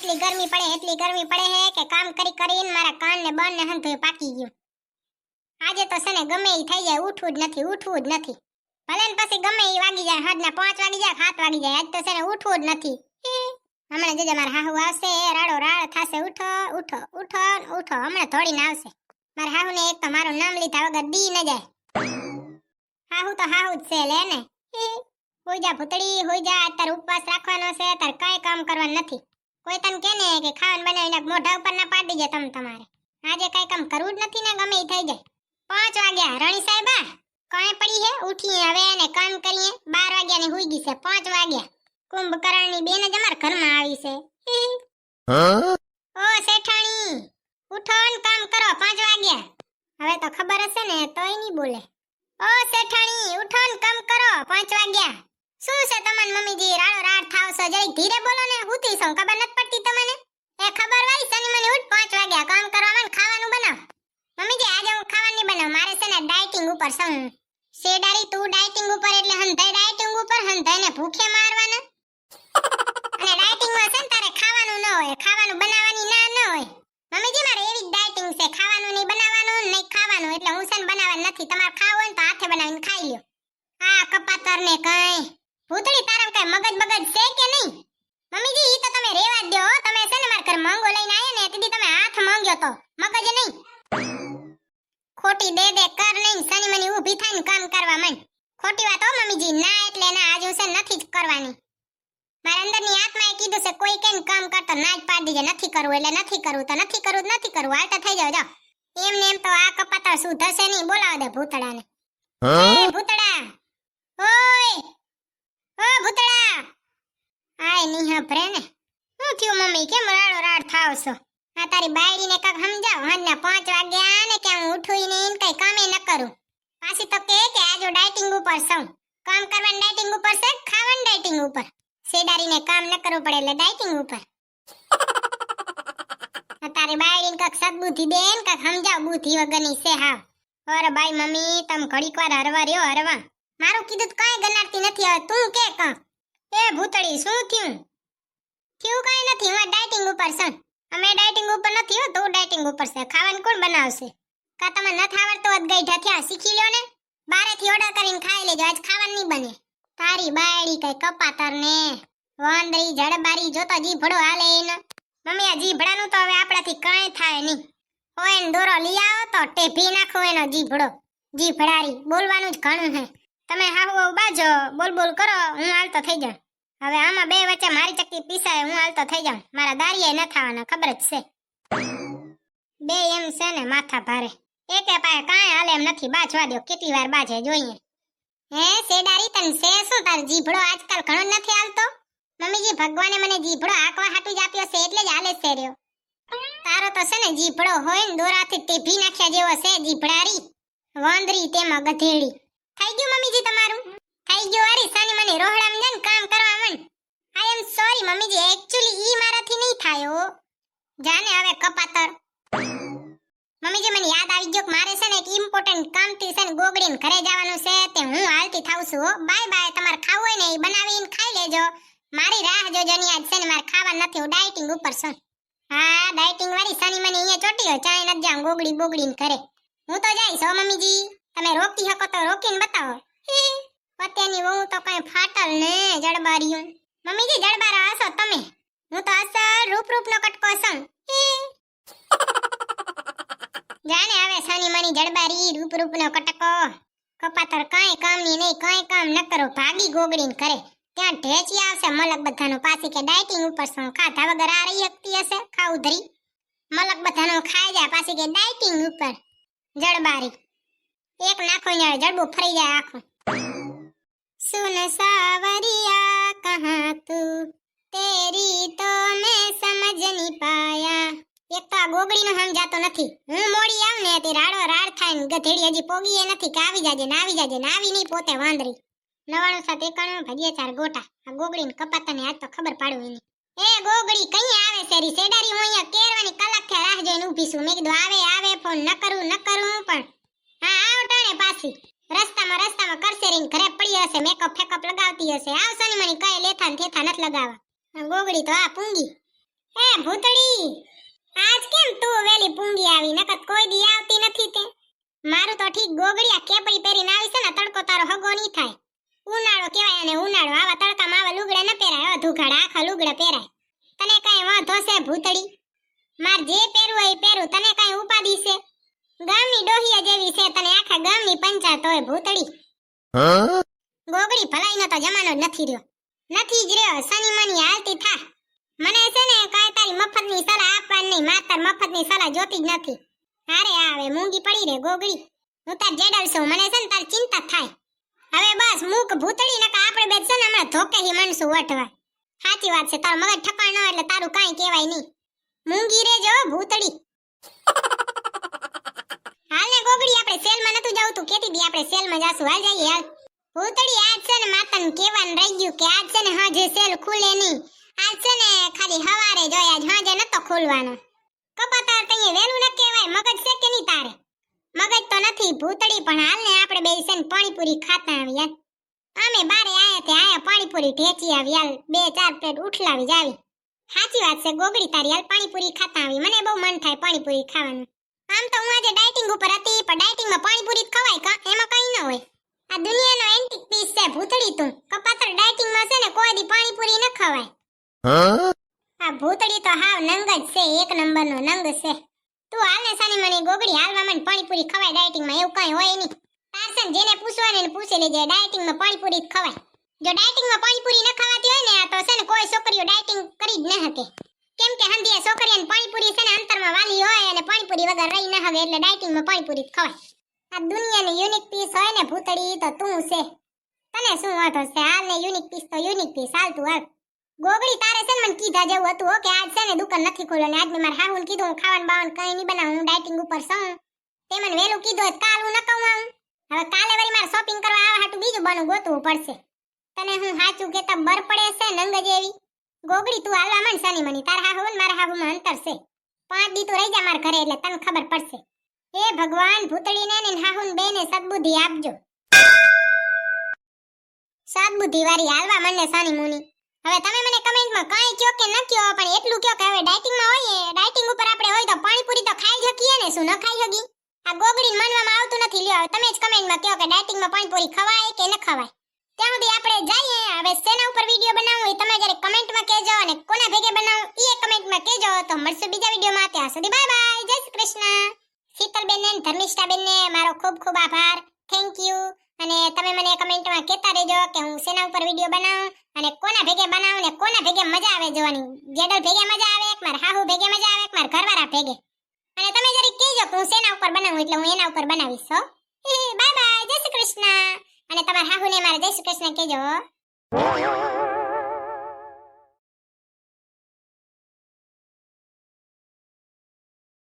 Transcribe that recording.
એટલી ગરમી પડે હે કે કામ કરી કરીને મારા કાન ને બન ને હંધુય પાકી ગયું. આજે તો છે ને ગમે ઈ થઈ જાય, ઉઠવું જ નથી ભલે ને પછી ગમે ઈ વાગી જાય, હદના 5 વાગી જાય, 7 વાગી જાય, આજ તો છે ને ઉઠવું જ નથી. હમણાં જજે મારા હાહુ આવશે, રાડો રાડ થાશે, ઉઠો ઉઠો ઉઠો ઉઠો, હમણાં ધોડીને આવશે. મારા હાહુ ને એક તો મારું નામ લીધા વગર દી ન જાય. હાહુ તો હાહુ જ છે લે ને. હોઈ જા ભૂતડી, હોઈ જા, તાર ઉપવાસ રાખવાનો છે, તાર કાંઈ કામ કરવાનું નથી. કોઈ તને કે ને કે ખાવાનું બનાવીને મોઢા ઉપર ના પાડી દે તમારે. આજે કાંઈ કામ કરવું જ નથી ને, ગમે ઈ થઈ જાય. 5 વાગ્યા, રણી સાહેબા કાંઈ પડી હે, ઉઠીએ હવે ને કામ કરીએ. 12 વાગ્યા ને હુઈ ગઈ છે, 5 વાગ્યા. કુંભકર્ણની બેન જ અમારા ઘરમાં આવી છે. ઓ શેઠાણી, ઉઠો ને કામ કરો, 5 વાગ્યા. હવે તો ખબર હશે ને તોય નહીં બોલે. ઓ શેઠાણી, ઉઠો ને કામ કરો, 5 વાગ્યા. શું છે તમને મમ્મીજી રાડો રાડ થાવ છો? જરી ધીરે બોલો ને, હુતી છો, ખબર નથી પડતી તમને? એ ખબર વાળી સની મને ઉઠ, 5 વાગ્યા કામ કરવામાં, ખાવાનું બનાવ. મમ્મીજી આજે હું ખાવાનું નહીં બનાવ, મારે છે ને ડાયટિંગ ઉપર છું. શેડારી તું ડાયટિંગ ઉપર એટલે હંધાઈ ડાયટિંગ ઉપર, હંધાઈને ભૂખે મારવાના. અને ડાયટિંગમાં છે ને તારે ખાવાનું ન હોય, ખાવાનું બનાવવાની ના ન હોય. મમ્મીજી મારે એવી ડાયટિંગ છે, ખાવાનું નહીં બનાવવાનું, નહીં ખાવાનું, એટલે હું છે ને બનાવવાનું નથી. તમારે ખાવું હોય ને તો હાથે બનાવીને ખાઈ લ્યો. આ કપાતર ને કઈ ભૂતળી તારા કઈ મગજ બગજ છે કે નહીં? મમ્મીજી ઈ તો તમે રેવા જ દો. તમે છે ને મારા ઘર મંગો લઈને આયા ને તેથી તમે હાથ માંગ્યો તો, મગજ નહીં. ખોટી દે કર નહીં, સની મની ઊભી થઈને કામ કરવા માંડ. ખોટી વાત હો મમ્મીજી, ના એટલે ના, આજ હું છે નથી જ કરવાની. મારા અંદરની આત્માએ કીધું છે કોઈ કેમ કામ કરતો ના જ પાડી દેજે, નથી કરવું એટલે નથી કરવું, તો નથી કરવું, હાલ તો થઈ જાવ જાવ. એમને એમ તો આ કપાતર સુધરશે નહીં, બોલાવો દે ભૂતડાને. એ ભૂતડા, ઓય ઓ ભૂતડા, આય નિહા ભરે ને. શું થયું મમ્મી, કેમ રાડો રાડ થાવ છો? આ તારી બાયડીને કાક સમજાવ, હંજના 5 વાગ્યા ને કે હું ઉઠું ને કઈ કામે ન કરું. પાછી તો કે આજો ડાયટિંગ ઉપર છું. કામ કરવાનું ડાયટિંગ ઉપર છે, ખાવાનું ડાયટિંગ ઉપર. શેડારીને કામ ન કરવું પડે એટલે ડાયટિંગ ઉપર. તારી બાયડીને કાક સદબુદ્ધિ દે ને કાક સમજાવ, બુદ્ધિ વગરની છે હાવ. અરે બાઈ મમ્મી તમે ઘડીક વાર હરવા રહ્યો, હરવા. મારું કીધું તો કાંઈ ગનારતી નથી, હવે તું કે કાં. એ ભૂતળી શું થયું? કાંઈ નથી, હું ડાયટિંગ ઉપર છું. અમે ડાયટિંગ ઉપર નથી હો, તું ડાયટિંગ ઉપર છે. ખાવાનું કોણ બનાવશે? કા તમે નથી આવડતો જ ગઈઢા થયા, શીખી લ્યો ને. બારેથી ઓર્ડર કરીને ખાઈ લેજો, આજ ખાવાનું નહીં બને. તારી બાયડી કઈ કપાતર ને વાંદરી જડબારી જોતો જીભડો હાલે એનો. મમ્મી આ જીભડાનું તો હવે આપણાથી કાંઈ થાય નહીં. હોય ને દોરો લઈ આવો તો ટેભી નાખો એનો જીભડો. જીભડારી બોલવાનું જ ઘણું હે. તમે હાહુ બાજો બોલ કરો, હું હાલતો થઈ જાઉં. હવે આમાં બે વચ્ચે મારી ચક્કી પીસાય, હું હાલતો થઈ જાઉં. મારા દારિયા ન થવાના, ખબર જ છે. બે એમ છે ને માથા ભારે, એકે પાએ કાંઈ હાલે એમ નથી. બાજવા દો, કેટલી વાર બાજે જોઈએ. હે શેડારી તને છે શું? તાર જીભડો આજકાલ ઘણો નથી હાલતો? મમ્મીજી ભગવાને મને જીભડો આકવા હાટું જ આપ્યો છે એટલે જ હાલે છે રહ્યો. તારો તો છે ને જીભડો હોય ને દોરાથી ટેભી નાખ્યા જેવો છે, જીભડારી વાંદરી તેમાં ગધેડી. થઈ ગયું મમ્મીજી તમારું? થઈ ગયું. અરે સાની મને રોહડામાં જઈને કામ કરવા માંડ. આઈ એમ સોરી મમ્મીજી, એક્ચ્યુઅલી ઈ મારાથી નહીં થાય હો. જાને હવે કપાતર. મમ્મીજી મને યાદ આવી ગયો કે મારે છે ને એક ઇમ્પોર્ટન્ટ કામથી છે ને ગોગડીને ઘરે જવાનું છે, તે હું હાલતી થાઉં છું હો. Bye bye. તમારે ખાવું હોય ને એ બનાવીને ખાઈ લેજો. મારી રાહ જોજો ની, આજ છે ને મારે ખાવા નથી, હું ડાયટિંગ ઉપર છું. હા ડાયટિંગ વાળી સાની મને અહીંયા ચોટી હોય, ચાય નથી જાઉં ગોગડી બોગડીને ઘરે. હું તો જઈશ હો મમ્મીજી, તમે રોકી શકો તો રોકીને બતાવો. પત્યાની વહુ તો કઈ ફાટલ ને જડબારીયું. મમ્મીજી જડબારા હશો તમે, હું તો અસલ રૂપનો કટકો છું. જાને હવે સાની માની જડબારી રૂપનો કટકો. કપાતર કાંઈ કામની નહીં, કાંઈ કામ ન કરો, ભાગી ગોગડીને કરે. ત્યાં ઢેચી આવશે મલક બધાનો, પાછી કે ડાયટિંગ ઉપર છું. ખાધા વગર આ રહી શકતી હશે ખાવું ધરી. મલક બધાનો ખાઈ જાય, પાછી કે ડાયટિંગ ઉપર. જડબારી એક નાખો ને જડબું ફરી જાય આખું. સુન સાવરિયા કહા તું, તેરી તો મેં સમજ નહીં પાયા. એક તો આ ગોગડીનો સમજાતો નથી. હું મોડી આવ ને તે રાડો રાડ થાય ને ગધેડી હજી પોગી એ નથી કે આવી જાજે ને આવી જાજે ને આવી નહીં પોતે વાંદરી. 99 ભાગ્યા 4 ગોટા. આ ગોગડીને કપાતાને આજ તો ખબર પાડું એની. એ ગોગડી કઈ આવે સેરી સેડારી, હું અહીંયા કેરવાની કલાક થી રાહ જોઈને ઊભી છું. મેં કીધું આવે ફોન ન કરું પણ હા આવટાણે પાછી રસ્તામાં કરશે રીને ઘરે પડી હશે, મેકઅપ ફેકઅપ લગાવતી હશે. આવશો ને મને કઈ લેથા ને થેથા નથી લગાવવા. ગોગડી તો આ પૂંગી. એ ભૂતળી, આજ કેમ તું વેલી પૂંગી આવી? નકર કોઈ દી આવતી નથી તે. મારું તો ઠીક ગોગડિયા કેપરી પહેરીને આવી છે ને, તડકો તારો હગો નહીં થાય. ઉનાળો કહેવાય અને ઉનાળો, આવા તડકામાં આવા લુગડા ન પહેરાય. અધુઘાડા આખા લુગડા પહેરાય. તને કઈ વાંધો છે ભૂતળી? માર જે પહેરવું હોય એ પહેરું, તને કઈ ઉપાધિ છે? ગામની ડોહિયા જેવી છે, તને આખા ગામની પંચાયત હોય ભૂતળી. ગોગડી ભલાઈનો તો જમાનો જ નથી રહ્યો. નથી જ રહ્યો. સની મની હાલતી થા. મને છે ને કાંઈ તારી મફતની સલાહ આપવાની નહીં. માર તાર મફતની સલાહ જોતી જ નથી. હારે આવે મૂંગી પડી રે ગોગડી. હું તાર જેડલ છું, મને છે ને તારી ચિંતા થાય. હવે બસ મૂક ભૂતળી, નકા આપણે બે છે ને હમણાં ધોકે હી મનસું વટવા. સાચી વાત છે, તારું મગજ ઠકાણ ન હોય એટલે તારું કાંઈ કહેવાય નહીં. મૂંગી રેજો ભૂતળી. હાલ ને ગોગડી, આપણે સેલમાં નતું જાવું? તું કેતી દી આપણે સેલમાં જાશું. હાલ જઈએ હાલ. ભૂતળી, આજ છે ને માતાને કહેવાનું રહી ગયું કે આજ છે ને હાજે સેલ ખુલે નહીં. આજ છે ને ખાલી હવારે જ હોય, આજ હાજે નતો ખુલવાનો. કપાતાર તઈએ વેલું ન કહેવાય. મગજ છે કે નહીં તારે? મગજ તો નથી ભૂતળી, પણ હાલ ને આપણે બે છે ને પાણીપુરી ખાતા આવી યાર. અમે બારે આયા તે આયા પાણીપુરી ઢેચી આવી હાલ. 2-4 પ્લેટ ઉઠલાવી જાવી. સાચી વાત છે ગોગડી તારી, હાલ પાણીપુરી ખાતા આવી. મને બહુ મન થાય પાણીપુરી ખાવાનું. આમ તો હું આજે ડાયટિંગ ઉપર હતી, પણ ડાયટિંગમાં પાણીપુરી જ ખવાય કા? એમાં કઈ ન હોય. આ દુનિયાનો એન્ટિક પીસ છે ભૂતળી તું. કપાતર ડાયટિંગમાં છે ને કોઈ દી પાણીપુરી ન ખવાય. આ ભૂતળી તો હાવ નંગ જ છે, એક નંબરનો નંગ છે. તું હાલ ને સાની મને ગોગડી, હાલવા મને પાણીપુરી ખવાય ડાયટિંગમાં, એવું કઈ હોય નહીં. તારસન જેને પૂછવાનું એને પૂછી લેજે, ડાયટિંગમાં પાણીપુરી જ ખવાય. જો ડાયટિંગમાં પાણીપુરી ન ખવાતી હોય ને, આ તો છે ને કોઈ છોકરીઓ ડાયટિંગ કરી જ ન શકે. કેમ કે હંધિયા છોકરીઓને પાણીપુરી છે ને અંતરમાં વાલી હોય અને પાણીપુરી વગર રહી ન હવે, એટલે ડાયટિંગમાં પાણીપુરી જ ખવાય. આ દુનિયાની યુનિક પીસ હોય ને ભૂતળી તો તું છે. તને શું વાંધો છે? હાલ ને યુનિક પીસ તો યુનિક પીસ, હાલતું હાલ. ગોગડી તારે છે ને મને કીધા જેવું હતું હો કે આજ છે ને દુકાન નથી ખોલો, ને આજ મેં મારા હાહુને કીધું હું ખાવાનું બાવાનું કઈ નહીં બનાવું, હું ડાયટિંગ ઉપર છું. તે મને વેલું કીધું હોય કાલ હું ન કહું આવું. હવે કાલે વળી મારે શોપિંગ કરવા આવા હાટું બીજું બનું ગોતવું પડશે. તને હું સાચું કેતા બર પડે છે નંગ જેવી? ગોગડી તું હાલવા માંડ સાની મની. તારા હાહુ ને મારા હાહુમાં અંતર છે. 5 દી તું રહી જા મારા ઘરે એટલે તને ખબર પડશે. હે ભગવાન, ભૂતળીને ને હાહુને બેને સદબુદ્ધિ આપજો. સદબુદ્ધિ વાળી હાલવા માંડે સાની મુની. હવે તમે મને કમેન્ટમાં કાંઈ કયો કે ન કયો, પણ એટલું કયો કે હવે ડાયટિંગમાં હોઈએ, ડાયટિંગ ઉપર આપણે હોય તો પાણીપુરી તો ખાઈ જ શકીએ ને, શું ન ખાઈ શકી? આ ગોગડીને માનવામાં આવતું નથી. લ્યો હવે તમે જ કમેન્ટમાં કહો કે ડાયટિંગમાં પાણીપુરી ખવાય કે ન ખવાય. ત્યાં સુધી આપણે જઈએ. હવે શેના ઉપર વિડીયો બનાવવો હોય તમે જયારે કમેન્ટમાં કહેજો, અને કોના ભેગે બનાવવું એ કમેન્ટમાં કહેજો. તો મળશું બીજા વિડીયોમાં. ત્યાં સુધી બાય બાય, જય શ્રી કૃષ્ણ. શીતલબેન ને ધર્મિષ્ઠાબેન ને મારો ખૂબ ખૂબ આભાર, થેન્ક યુ. અને તમે મને કમેન્ટમાં કહેતા રહેજો કે હું શેના ઉપર વિડીયો બનાવું અને કોના ભેગે બનાવું ને કોના ભેગે મજા આવે જોવાની. જેડલ ભેગે મજા આવે, એક મારા હાહુ ભેગે મજા આવે, એક મારા ઘરવાળા ભેગે. અને તમે જરી કહેજો કે હું શેના ઉપર બનાવું, એટલે હું એના ઉપર બનાવીશ. હો બાય બાય, જય શ્રી કૃષ્ણ. અને તમારા હાહુને મારા જય શ્રી કૃષ્ણ કહેજો.